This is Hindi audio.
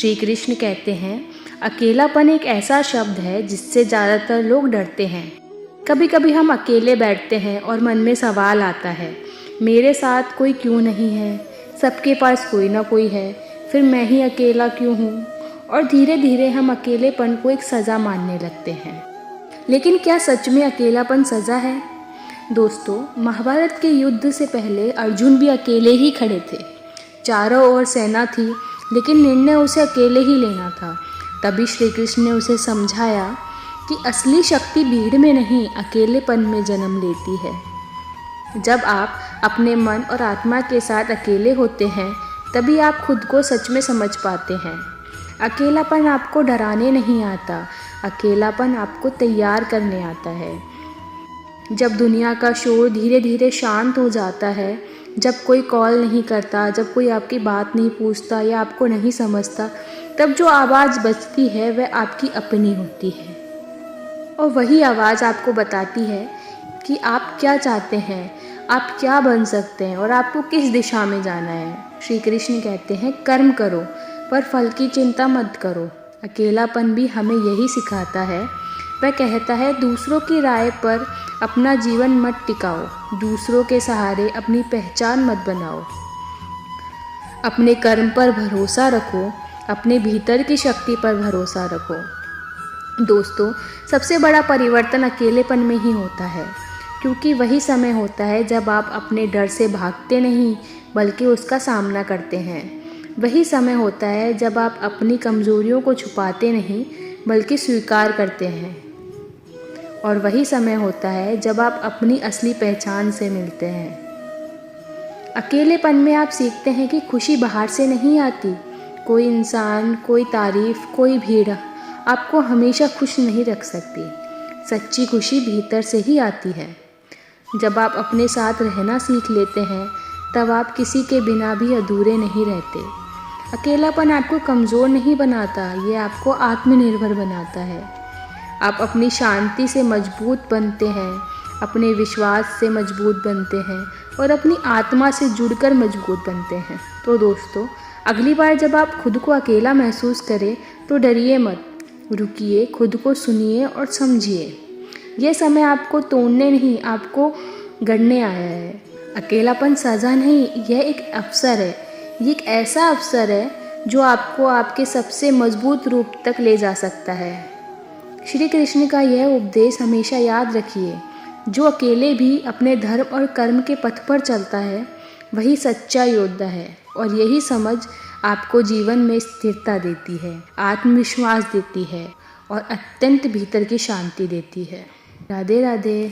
श्री कृष्ण कहते हैं, अकेलापन एक ऐसा शब्द है जिससे ज़्यादातर लोग डरते हैं। कभी कभी हम अकेले बैठते हैं और मन में सवाल आता है, मेरे साथ कोई क्यों नहीं है, सबके पास कोई ना कोई है, फिर मैं ही अकेला क्यों हूँ। और धीरे धीरे हम अकेलेपन को एक सज़ा मानने लगते हैं। लेकिन क्या सच में अकेलापन सज़ा है? दोस्तों, महाभारत के युद्ध से पहले अर्जुन भी अकेले ही खड़े थे। चारों ओर सेना थी, लेकिन निर्णय उसे अकेले ही लेना था। तभी श्री कृष्ण ने उसे समझाया कि असली शक्ति भीड़ में नहीं, अकेलेपन में जन्म लेती है। जब आप अपने मन और आत्मा के साथ अकेले होते हैं, तभी आप खुद को सच में समझ पाते हैं। अकेलापन आपको डराने नहीं आता, अकेलापन आपको तैयार करने आता है। जब दुनिया का शोर धीरे धीरे शांत हो जाता है, जब कोई कॉल नहीं करता, जब कोई आपकी बात नहीं पूछता या आपको नहीं समझता, तब जो आवाज़ बजती है वह आपकी अपनी होती है। और वही आवाज़ आपको बताती है कि आप क्या चाहते हैं, आप क्या बन सकते हैं और आपको किस दिशा में जाना है। श्री कृष्ण कहते हैं, कर्म करो पर फल की चिंता मत करो। अकेलापन भी हमें यही सिखाता है। वह कहता है, दूसरों की राय पर अपना जीवन मत टिकाओ, दूसरों के सहारे अपनी पहचान मत बनाओ। अपने कर्म पर भरोसा रखो, अपने भीतर की शक्ति पर भरोसा रखो। दोस्तों, सबसे बड़ा परिवर्तन अकेलेपन में ही होता है, क्योंकि वही समय होता है जब आप अपने डर से भागते नहीं बल्कि उसका सामना करते हैं। वही समय होता है जब आप अपनी कमज़ोरियों को छुपाते नहीं बल्कि स्वीकार करते हैं। और वही समय होता है जब आप अपनी असली पहचान से मिलते हैं। अकेलेपन में आप सीखते हैं कि खुशी बाहर से नहीं आती। कोई इंसान, कोई तारीफ, कोई भीड़ आपको हमेशा खुश नहीं रख सकती। सच्ची खुशी भीतर से ही आती है। जब आप अपने साथ रहना सीख लेते हैं, तब आप किसी के बिना भी अधूरे नहीं रहते। अकेलापन आपको कमज़ोर नहीं बनाता, ये आपको आत्मनिर्भर बनाता है। आप अपनी शांति से मजबूत बनते हैं, अपने विश्वास से मजबूत बनते हैं और अपनी आत्मा से जुड़कर मजबूत बनते हैं। तो दोस्तों, अगली बार जब आप खुद को अकेला महसूस करें तो डरिए मत, रुकिए, खुद को सुनिए और समझिए। यह समय आपको तोड़ने नहीं, आपको गढ़ने आया है। अकेलापन सज़ा नहीं, यह एक अवसर है। ये एक ऐसा अवसर है जो आपको आपके सबसे मजबूत रूप तक ले जा सकता है। श्री कृष्ण का यह उपदेश हमेशा याद रखिए, जो अकेले भी अपने धर्म और कर्म के पथ पर चलता है वही सच्चा योद्धा है। और यही समझ आपको जीवन में स्थिरता देती है, आत्मविश्वास देती है और अत्यंत भीतर की शांति देती है। राधे राधे।